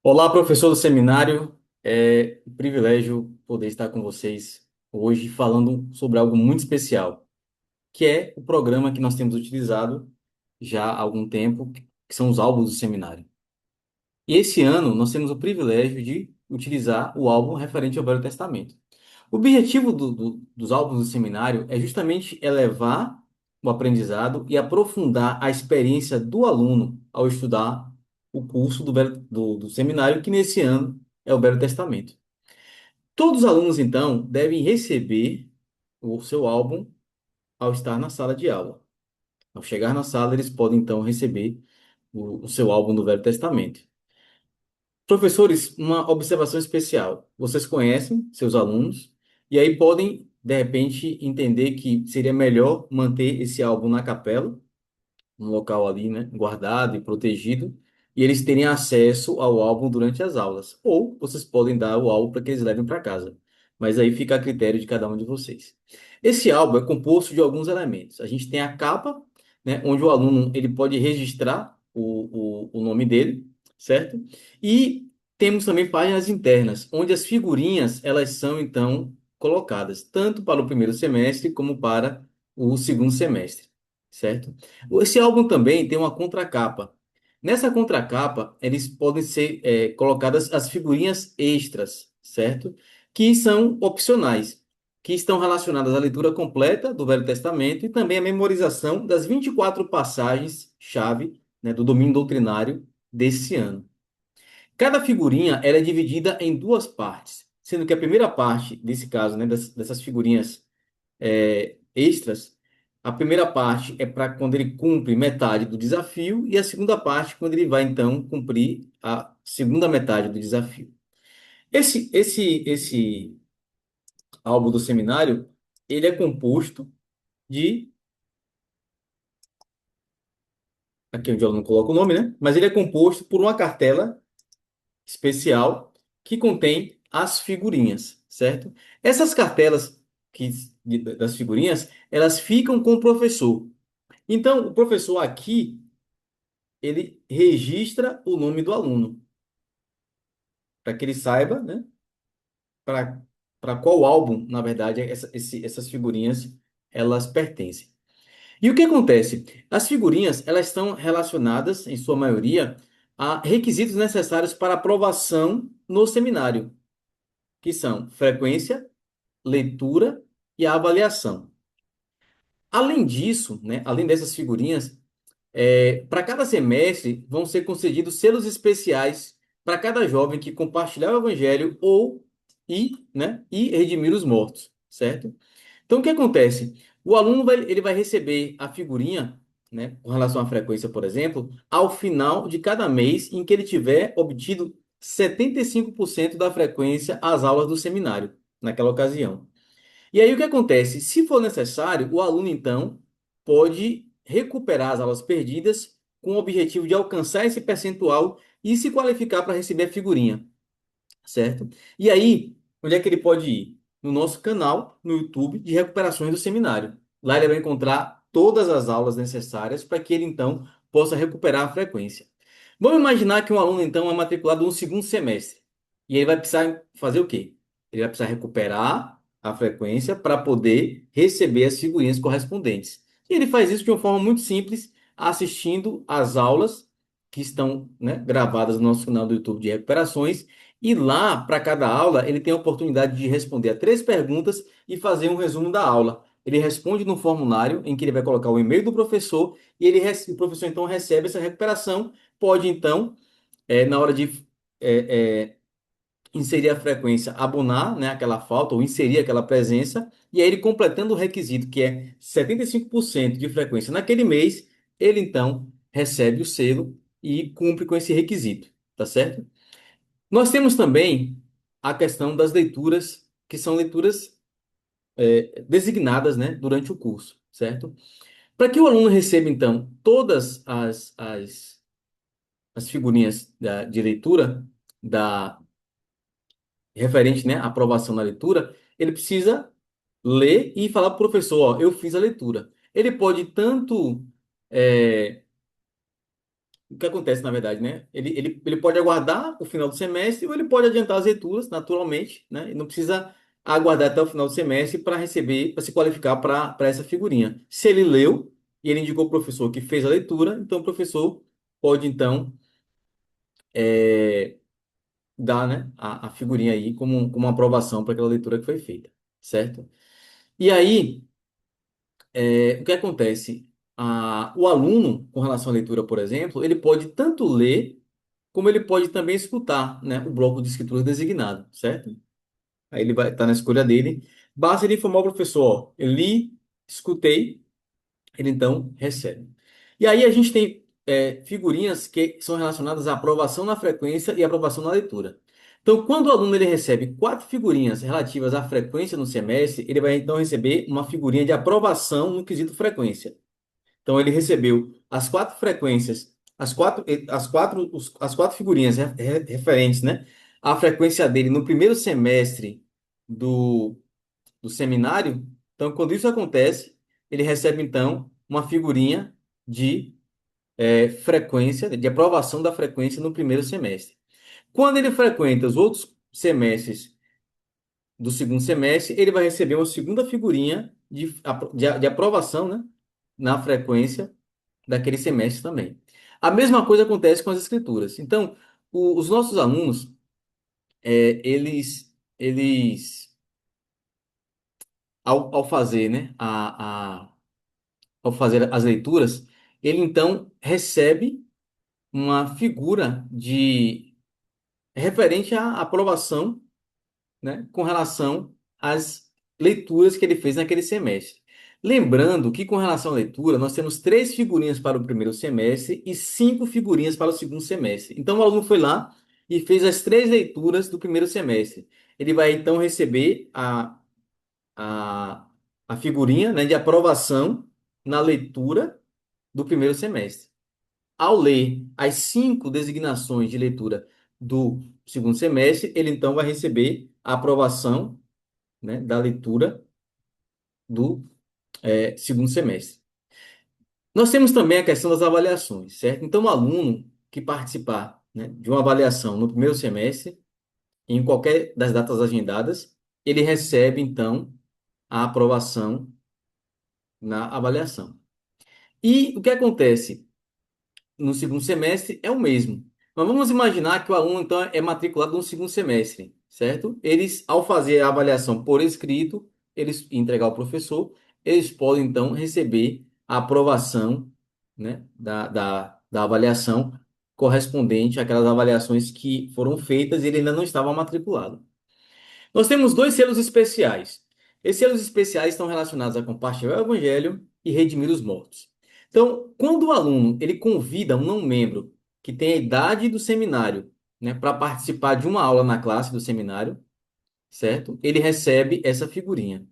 Olá, professor do seminário. É um privilégio poder estar com vocês hoje falando sobre algo muito especial, que é o programa que nós temos utilizado já há algum tempo, que são os álbuns do seminário. E esse ano nós temos o privilégio de utilizar o álbum referente ao Velho Testamento. O objetivo dos álbuns do seminário é justamente elevar o aprendizado e aprofundar a experiência do aluno ao estudar o curso do seminário, que nesse ano é o Velho Testamento. Todos os alunos, então, devem receber o seu álbum ao estar na sala de aula. Ao chegar na sala, eles podem, então, receber o seu álbum do Velho Testamento. Professores, uma observação especial. Vocês conhecem seus alunos e aí podem, de repente, entender que seria melhor manter esse álbum na capela, um local ali, né, guardado e protegido, e eles terem acesso ao álbum durante as aulas. Ou vocês podem dar o álbum para que eles levem para casa. Mas aí fica a critério de cada um de vocês. Esse álbum é composto de alguns elementos. A gente tem a capa, né, onde o aluno ele pode registrar o nome dele, certo? E temos também páginas internas, onde as figurinhas elas são então colocadas tanto para o primeiro semestre como para o segundo semestre, certo? Esse álbum também tem uma contracapa. Nessa contracapa, eles podem ser colocadas as figurinhas extras, certo? Que são opcionais, que estão relacionadas à leitura completa do Velho Testamento e também à memorização das 24 passagens-chave, né, do domínio doutrinário desse ano. Cada figurinha ela é dividida em duas partes, sendo que a primeira parte, desse caso, né, dessas figurinhas extras, a primeira parte é para quando ele cumpre metade do desafio e a segunda parte quando ele vai então cumprir a segunda metade do desafio. Esse álbum do seminário, ele é composto de, aqui onde eu não coloco o nome, né? Mas ele é composto por uma cartela especial que contém as figurinhas, certo? Essas cartelas das figurinhas, elas ficam com o professor. Então, o professor aqui ele registra o nome do aluno, para que ele saiba, né, para qual álbum, na verdade, essas figurinhas elas pertencem. E o que acontece? As figurinhas elas estão relacionadas, em sua maioria, a requisitos necessários para aprovação no seminário, que são frequência, leitura e a avaliação. Além disso, né, além dessas figurinhas, para cada semestre vão ser concedidos selos especiais para cada jovem que compartilhar o evangelho e redimir os mortos, certo? Então, o que acontece? O aluno ele vai receber a figurinha, né, com relação à frequência, por exemplo, ao final de cada mês em que ele tiver obtido 75% da frequência às aulas do seminário, naquela ocasião. E aí o que acontece? Se for necessário, o aluno então pode recuperar as aulas perdidas com o objetivo de alcançar esse percentual e se qualificar para receber a figurinha, certo? E aí, onde é que ele pode ir? No nosso canal no YouTube de recuperações do seminário. Lá ele vai encontrar todas as aulas necessárias para que ele então possa recuperar a frequência. Vamos imaginar que um aluno então é matriculado no segundo semestre. E ele vai precisar fazer o quê? Ele vai precisar recuperar a frequência para poder receber as figurinhas correspondentes. E ele faz isso de uma forma muito simples, assistindo às aulas que estão, né, gravadas no nosso canal do YouTube de recuperações. E lá, para cada aula, ele tem a oportunidade de responder a três perguntas e fazer um resumo da aula. Ele responde no formulário em que ele vai colocar o e-mail do professor e o professor então recebe essa recuperação. Pode então, na hora de é, é, inserir a frequência, abonar, né, aquela falta ou inserir aquela presença, e aí ele completando o requisito, que é 75% de frequência naquele mês, ele então recebe o selo e cumpre com esse requisito, tá certo? Nós temos também a questão das leituras, que são leituras designadas, né, durante o curso, certo? Para que o aluno receba, então, todas as figurinhas de leitura da referente, né, à aprovação na leitura, ele precisa ler e falar para o professor, ó, eu fiz a leitura. Ele pode tanto é, o que acontece, na verdade, né? Ele pode aguardar o final do semestre ou ele pode adiantar as leituras, naturalmente, né? E não precisa aguardar até o final do semestre para receber, para se qualificar para essa figurinha. Se ele leu e ele indicou o professor que fez a leitura, então o professor pode, então, dar, né, a figurinha aí como uma aprovação para aquela leitura que foi feita, certo? E aí, o que acontece? O aluno, com relação à leitura, por exemplo, ele pode tanto ler como ele pode também escutar, né, o bloco de escritura designado, certo? Aí ele vai estar na escolha dele. Basta ele informar o professor, ó, eu li, escutei, ele então recebe. E aí a gente tem figurinhas que são relacionadas à aprovação na frequência e aprovação na leitura. Então, quando o aluno ele recebe quatro figurinhas relativas à frequência no semestre, ele vai então receber uma figurinha de aprovação no quesito frequência. Então ele recebeu as quatro frequências, as quatro figurinhas referentes, né, à frequência dele no primeiro semestre do, do seminário. Então, quando isso acontece, ele recebe então uma figurinha de frequência, de aprovação da frequência no primeiro semestre. Quando ele frequenta os outros semestres do segundo semestre, ele vai receber uma segunda figurinha de aprovação, né, na frequência daquele semestre também. A mesma coisa acontece com as escrituras. Então, os nossos alunos, eles ao fazer, né, ao fazer as leituras, ele então recebe uma figura de referente à aprovação, né, com relação às leituras que ele fez naquele semestre. Lembrando que, com relação à leitura, nós temos três figurinhas para o primeiro semestre e cinco figurinhas para o segundo semestre. Então, o aluno foi lá e fez as três leituras do primeiro semestre. Ele vai então receber a, a figurinha, né, de aprovação na leitura do primeiro semestre. Ao ler as cinco designações de leitura do segundo semestre, ele então vai receber a aprovação, né, da leitura do segundo semestre. Nós temos também a questão das avaliações, certo? Então, o aluno que participar, né, de uma avaliação no primeiro semestre, em qualquer das datas agendadas, ele recebe, então, a aprovação na avaliação. E o que acontece no segundo semestre é o mesmo. Mas vamos imaginar que o aluno, então, é matriculado no segundo semestre, certo? Eles, ao fazer a avaliação por escrito, eles entregar ao professor, eles podem, então, receber a aprovação, né, da avaliação correspondente àquelas avaliações que foram feitas e ele ainda não estava matriculado. Nós temos dois selos especiais. Esses selos especiais estão relacionados a compartilhar o evangelho e redimir os mortos. Então, quando o aluno ele convida um não membro que tem a idade do seminário, né, para participar de uma aula na classe do seminário, certo? Ele recebe essa figurinha.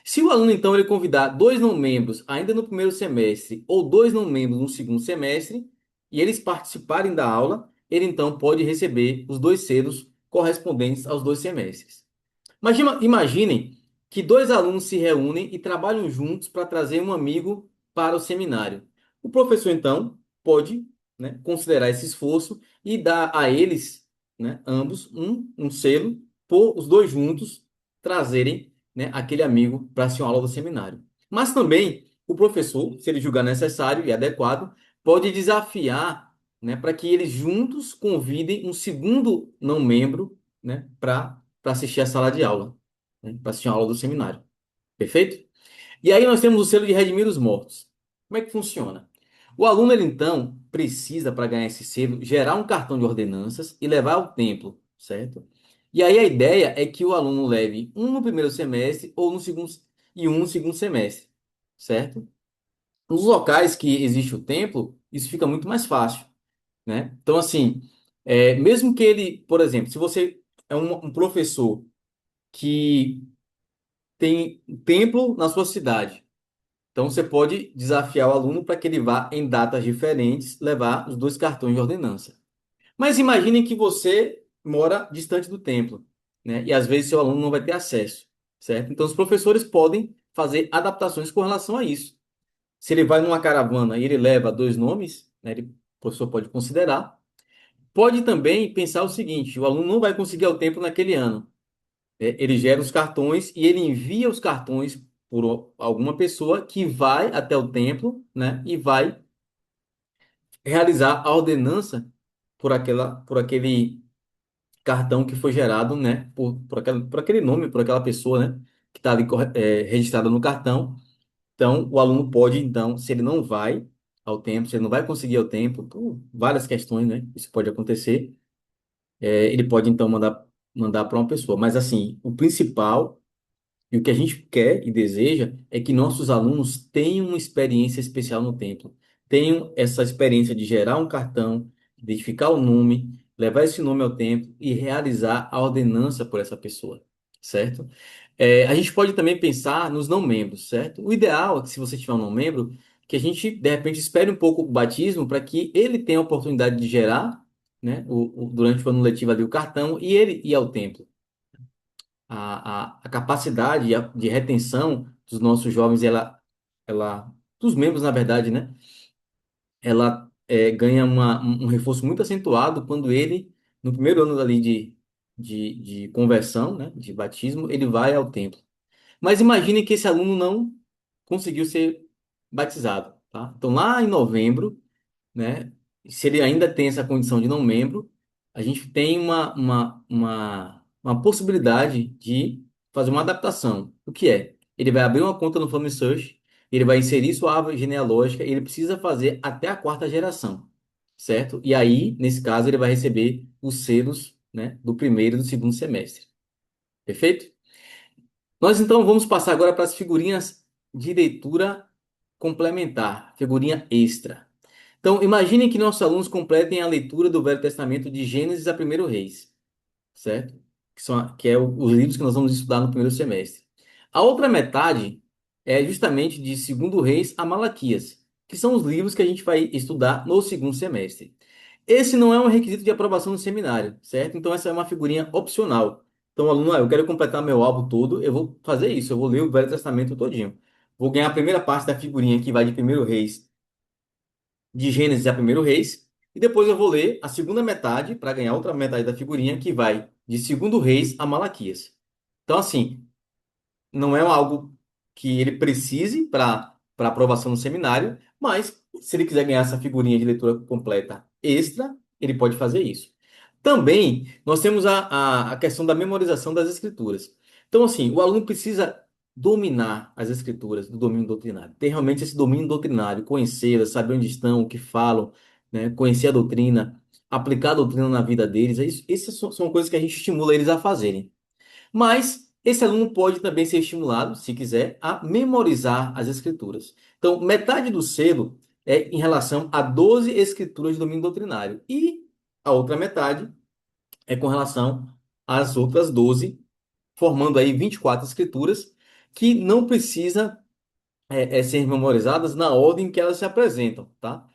Se o aluno então ele convidar dois não membros ainda no primeiro semestre ou dois não membros no segundo semestre e eles participarem da aula, ele então pode receber os dois selos correspondentes aos dois semestres. Imaginem que dois alunos se reúnem e trabalham juntos para trazer um amigo para o seminário. O professor, então, pode, né, considerar esse esforço e dar a eles, né, ambos, um selo por os dois juntos trazerem, né, aquele amigo para assistir uma aula do seminário. Mas também o professor, se ele julgar necessário e adequado, pode desafiar, né, para que eles juntos convidem um segundo não membro, né, para assistir a sala de aula, né, para assistir a aula do seminário. Perfeito? E aí nós temos o selo de redimir os mortos. Como é que funciona? O aluno, ele então precisa, para ganhar esse selo, gerar um cartão de ordenanças e levar ao templo, certo? E aí a ideia é que o aluno leve um no primeiro semestre ou no segundo e um no segundo semestre, certo? Nos locais que existe o templo, isso fica muito mais fácil, né? Então, assim, mesmo que ele, por exemplo, se você é um professor que tem um templo na sua cidade. Então você pode desafiar o aluno para que ele vá em datas diferentes levar os dois cartões de ordenança. Mas imagine que você mora distante do templo, né? E às vezes seu aluno não vai ter acesso, certo? Então os professores podem fazer adaptações com relação a isso. Se ele vai numa caravana e ele leva dois nomes, né? o professor pode considerar. Pode também pensar o seguinte: o aluno não vai conseguir ao tempo naquele ano. Ele gera os cartões e ele envia os cartões por alguma pessoa que vai até o templo, né, e vai realizar a ordenança por aquele cartão que foi gerado, né, por aquele nome, por aquela pessoa, né, que está ali registrada no cartão. Então, o aluno pode, então, se ele não vai ao tempo, se ele não vai conseguir ao tempo, por várias questões, né, isso pode acontecer, ele pode, então, mandar para uma pessoa. Mas, assim, o principal e o que a gente quer e deseja é que nossos alunos tenham uma experiência especial no templo. Tenham essa experiência de gerar um cartão, identificar o nome, levar esse nome ao templo e realizar a ordenança por essa pessoa, certo? A gente pode também pensar nos não membros, certo? O ideal é que, se você tiver um não membro, que a gente, de repente, espere um pouco o batismo para que ele tenha a oportunidade de gerar, né, durante o ano letivo ali o cartão e ele ir ao templo. A capacidade de retenção dos nossos jovens, dos membros, na verdade, né? Ela ganha um reforço muito acentuado quando ele, no primeiro ano ali de conversão, né? De batismo, ele vai ao templo. Mas imagine que esse aluno não conseguiu ser batizado, tá? Então, lá em novembro, né? Se ele ainda tem essa condição de não membro, a gente tem uma possibilidade de fazer uma adaptação. O que é? Ele vai abrir uma conta no Family Search, ele vai inserir sua árvore genealógica, e ele precisa fazer até a quarta geração, certo? E aí, nesse caso, ele vai receber os selos, né, do primeiro e do segundo semestre. Perfeito? Nós então vamos passar agora para as figurinhas de leitura complementar, figurinha extra. Então, imaginem que nossos alunos completem a leitura do Velho Testamento de Gênesis a Primeiro Reis, certo? Que é os livros que nós vamos estudar no primeiro semestre. A outra metade é justamente de Segundo Reis a Malaquias, que são os livros que a gente vai estudar no segundo semestre. Esse não é um requisito de aprovação no seminário, certo? Então, essa é uma figurinha opcional. Então, o aluno, eu quero completar meu álbum todo, eu vou fazer isso, eu vou ler o Velho Testamento todinho. Vou ganhar a primeira parte da figurinha que vai de Primeiro Reis de Gênesis a Primeiro Reis, e depois eu vou ler a segunda metade para ganhar outra metade da figurinha que vai de Segundo Reis a Malaquias. Então, assim, não é algo que ele precise para aprovação no seminário, mas se ele quiser ganhar essa figurinha de leitura completa extra, ele pode fazer isso. Também nós temos a questão da memorização das escrituras. Então, assim, o aluno precisa dominar as escrituras do domínio doutrinário. Ter realmente esse domínio doutrinário, conhecê-las, saber onde estão, o que falam, né? Conhecer a doutrina, aplicar a doutrina na vida deles. Essas são coisas que a gente estimula eles a fazerem. Mas esse aluno pode também ser estimulado, se quiser, a memorizar as escrituras. Então, metade do selo é em relação a 12 escrituras de domínio doutrinário. E a outra metade é com relação às outras 12, formando aí 24 escrituras que não precisa ser memorizadas na ordem que elas se apresentam, tá?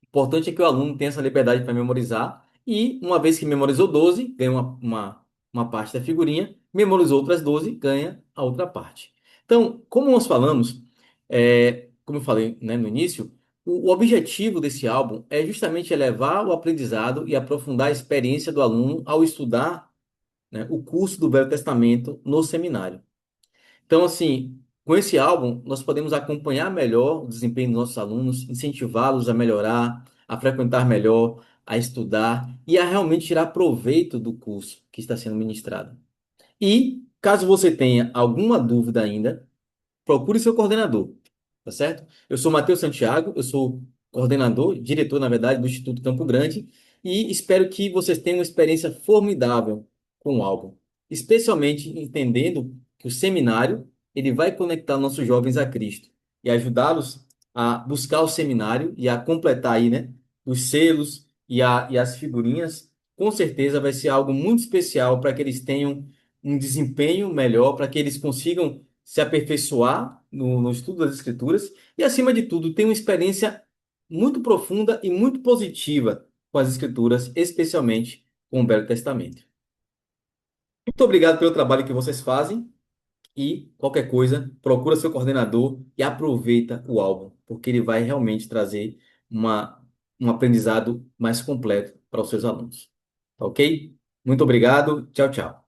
Importante é que o aluno tenha essa liberdade para memorizar e, uma vez que memorizou 12 ganha uma parte da figurinha, memorizou outras 12 ganha a outra parte. Então, como nós falamos, como eu falei, né, no início, o objetivo desse álbum é justamente elevar o aprendizado e aprofundar a experiência do aluno ao estudar, né, o curso do Velho Testamento no seminário. Então, assim, com esse álbum, nós podemos acompanhar melhor o desempenho dos nossos alunos, incentivá-los a melhorar, a frequentar melhor, a estudar e a realmente tirar proveito do curso que está sendo ministrado. E, caso você tenha alguma dúvida ainda, procure seu coordenador, tá certo? Eu sou Matheus Santiago, eu sou coordenador, diretor, na verdade, do Instituto Campo Grande, e espero que vocês tenham uma experiência formidável com o álbum, especialmente entendendo que o seminário ele vai conectar nossos jovens a Cristo e ajudá-los a buscar o seminário e a completar aí, né, os selos e as figurinhas. Com certeza vai ser algo muito especial para que eles tenham um desempenho melhor, para que eles consigam se aperfeiçoar no estudo das Escrituras e, acima de tudo, ter uma experiência muito profunda e muito positiva com as Escrituras, especialmente com o Velho Testamento. Muito obrigado pelo trabalho que vocês fazem e, qualquer coisa, procura seu coordenador e aproveita o álbum, porque ele vai realmente trazer uma um aprendizado mais completo para os seus alunos. Tá ok? Muito obrigado. Tchau, tchau.